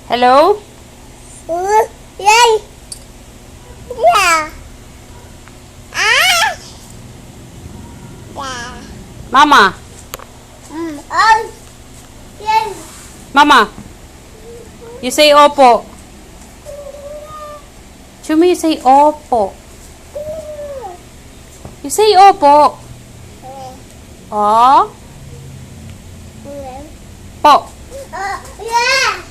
Hello? Yay! Yeah. Ah! Yeah. Mama? Oh! Yay! Mama? You say opo. Show me you say opo. You say opo. Oh? Po. Yeah!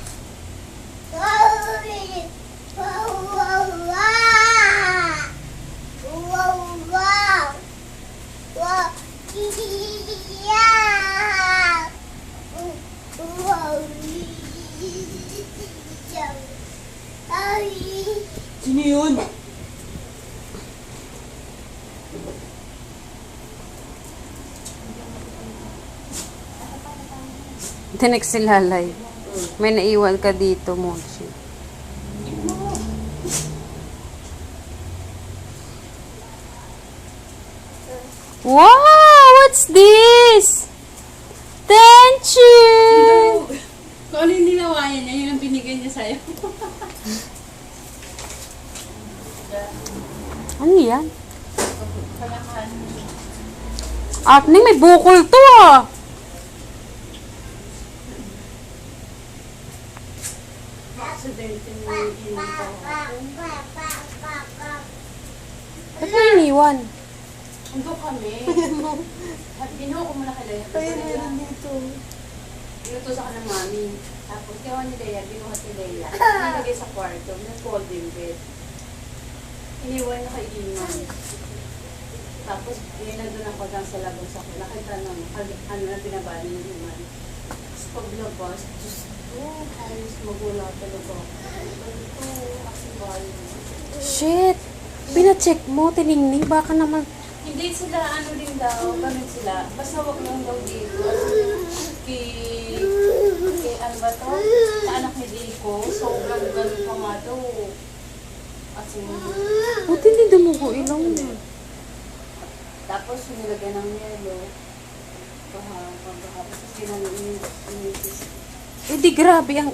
Sino yun? Tinex si Lalay. May naiwan ka dito, Mochi. Wow! What's this? Tension! Kung ano yung nilawayan niya, yun ang binigay niya sa'yo. Ano yan? Atning, may bukol to ah. Aksidente mo yung iniwan. Ba't mo iniwan? Ando kami. Binuha ko muna kay Leia. Ayun, meron dito. Inutusan ka ng mami. Tapos gawa ni Leia, binuha si Leia. Nilagay sa kwarto, nag-folding bed. Iniwan na kay Iman. Tapos, nandun ako lang sa labas ako. Nakita nung, ano na binabali ng Iman. Tapos paglabas, Diyos ko, halos magula talaga ako. Ito, aksibali. Shit! Pina-check mo, tiningning, baka naman... Hindi sila, ano din daw, ganun sila. Basta wag lang daw dito. Kay ano ba to? Sa anak ni Dico, sobrang ganun pa nga daw. As in, Buti hindi dumugo ilong mo. tapos nilagyan ng yelo. Tapos ginanong yung Eh di grabe ang